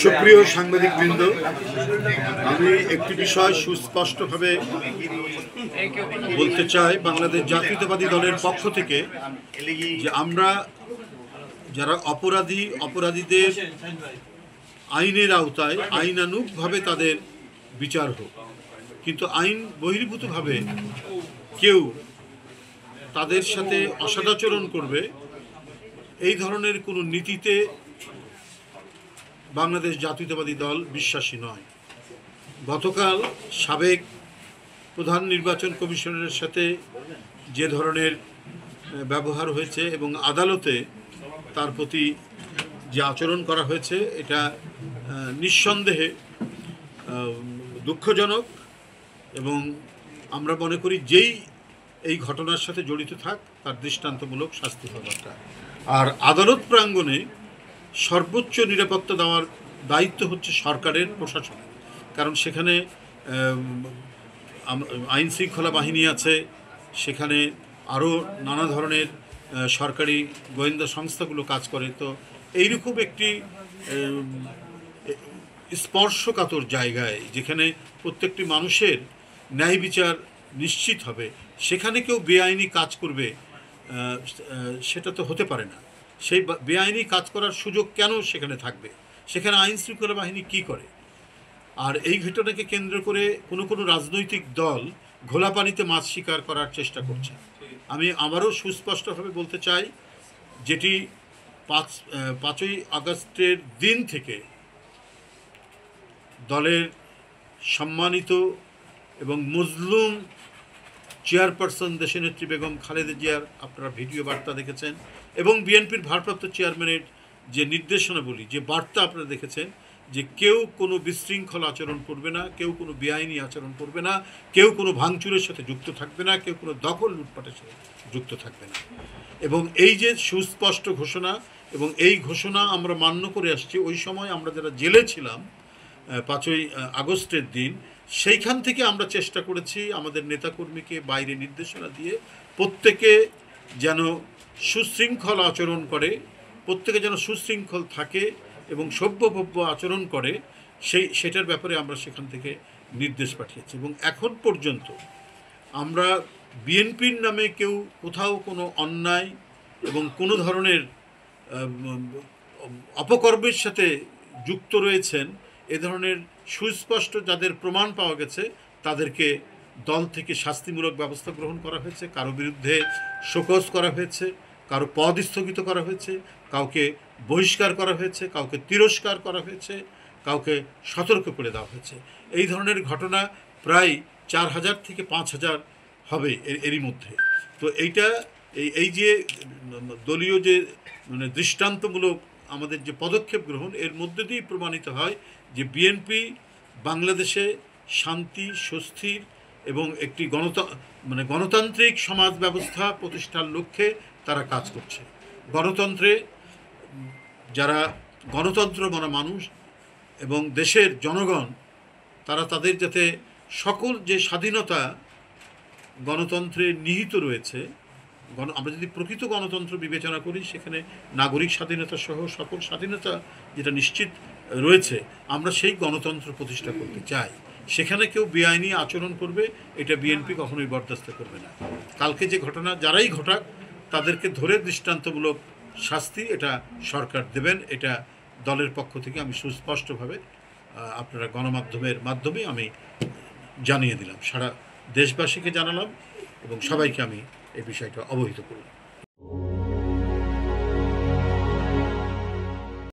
সুপ্রিয় সাংবাদিকবৃন্দ, আমি একটি বিষয় সুস্পষ্টভাবে বলতে চাই বাংলাদেশ জাতীয়তাবাদী দলের পক্ষ থেকে, যে আমরা যারা অপরাধীদের আইনের আওতায় আইনানুগভাবে তাদের বিচার হোক, কিন্তু আইন বহির্ভূতভাবে কেউ তাদের সাথে অসদাচরণ করবে এই ধরনের কোনো নীতিতে বাংলাদেশ জাতীয়তাবাদী দল বিশ্বাসী নয়। গতকাল সাবেক প্রধান নির্বাচন কমিশনারের সাথে যে ধরনের ব্যবহার হয়েছে এবং আদালতে তার প্রতি যে আচরণ করা হয়েছে, এটা নিঃসন্দেহে দুঃখজনক এবং আমরা মনে করি যেই এই ঘটনার সাথে জড়িত থাক তার দৃষ্টান্তমূলক শাস্তি হওয়া দরকার। আর আদালত প্রাঙ্গণে সর্বোচ্চ নিরাপত্তা দেওয়ার দায়িত্ব হচ্ছে সরকারের, প্রশাসনের, কারণ সেখানে আইন শৃঙ্খলা বাহিনী আছে, সেখানে আরও নানা ধরনের সরকারি গোয়েন্দা সংস্থাগুলো কাজ করে। তো এইরকম একটি স্পর্শকাতর জায়গায়, যেখানে প্রত্যেকটি মানুষের ন্যায় বিচার নিশ্চিত হবে, সেখানে কেউ বেআইনি কাজ করবে সেটা তো হতে পারে না। সেই বেআইনি কাজ করার সুযোগ কেন সেখানে থাকবে? সেখানে আইন শৃঙ্খলা বাহিনী কী করে? আর এই ঘটনাকে কেন্দ্র করে কোনো রাজনৈতিক দল ঘোলা পানিতে মাছ শিকার করার চেষ্টা করছে। আমি আবারও সুস্পষ্টভাবে বলতে চাই, যেটি 5ই আগস্টের দিন থেকে দলের সম্মানিত এবং মজলুম চেয়ারপারসন দেশনেত্রী বেগম খালেদা জিয়ার আপনারা ভিডিও বার্তা দেখেছেন, এবং বিএনপির ভারপ্রাপ্ত চেয়ারম্যানের যে নির্দেশনাবলী, যে বার্তা আপনারা দেখেছেন, যে কেউ কোনো বিশৃঙ্খল আচরণ করবে না, কেউ কোনো বেআইনি আচরণ করবে না, কেউ কোনো ভাঙচুরের সাথে যুক্ত থাকবে না, কেউ কোনো দখল লুটপাটের সাথে যুক্ত থাকবে না। এবং এই যে সুস্পষ্ট ঘোষণা, এবং এই ঘোষণা আমরা মান্য করে আসছি। ওই সময় আমরা যারা জেলে ছিলাম 5ই আগস্টের দিন, সেইখান থেকে আমরা চেষ্টা করেছি আমাদের নেতাকর্মীকে বাইরে নির্দেশনা দিয়ে প্রত্যেকে যেন সুশৃঙ্খল আচরণ করে, প্রত্যেকে যেন সুশৃঙ্খল থাকে এবং সভ্যভব্য আচরণ করে, সেটার ব্যাপারে আমরা সেখান থেকে নির্দেশ পাঠিয়েছি। এবং এখন পর্যন্ত আমরা বিএনপির নামে কেউ কোথাও কোনো অন্যায় এবং কোনো ধরনের অপকর্মের সাথে যুক্ত রয়েছেন এ ধরনের সুস্পষ্ট যাদের প্রমাণ পাওয়া গেছে, তাদেরকে দল থেকে শাস্তিমূলক ব্যবস্থা গ্রহণ করা হয়েছে। কারো বিরুদ্ধে শোকজ করা হয়েছে, কারো পদ স্থগিত করা হয়েছে, কাউকে বহিষ্কার করা হয়েছে, কাউকে তিরস্কার করা হয়েছে, কাউকে সতর্ক করে দেওয়া হয়েছে। এই ধরনের ঘটনা প্রায় 4000 থেকে 5000 হবে এরই মধ্যে। তো এই যে দলীয় যে দৃষ্টান্তমূলক আমাদের যে পদক্ষেপ গ্রহণ, এর মধ্যে দিয়েই প্রমাণিত হয় যে বিএনপি বাংলাদেশে শান্তি, স্বস্তির এবং একটি গণতান্ত্রিক সমাজ ব্যবস্থা প্রতিষ্ঠার লক্ষ্যে তারা কাজ করছে। গণতন্ত্রে যারা গণতন্ত্র মানা মানুষ এবং দেশের জনগণ, তারা তাদের যাতে সকল যে স্বাধীনতা গণতন্ত্রে নিহিত রয়েছে, আমরা যদি প্রকৃত গণতন্ত্র বিবেচনা করি, সেখানে নাগরিক স্বাধীনতা সহ সকল স্বাধীনতা যেটা নিশ্চিত রয়েছে, আমরা সেই গণতন্ত্র প্রতিষ্ঠা করতে চাই। সেখানে কেউ বেআইনি আচরণ করবে, এটা বিএনপি কখনোই বরদাস্ত করবে না। কালকে যে ঘটনা যারাই ঘটাক, তাদেরকে ধরে দৃষ্টান্তমূলক শাস্তি এটা সরকার দেবেন, এটা দলের পক্ষ থেকে আমি সুস্পষ্টভাবে আপনারা গণমাধ্যমের মাধ্যমে আমি জানিয়ে দিলাম, সারা দেশবাসীকে জানালাম এবং সবাইকে আমি এই বিষয়টা অবহিত করলাম।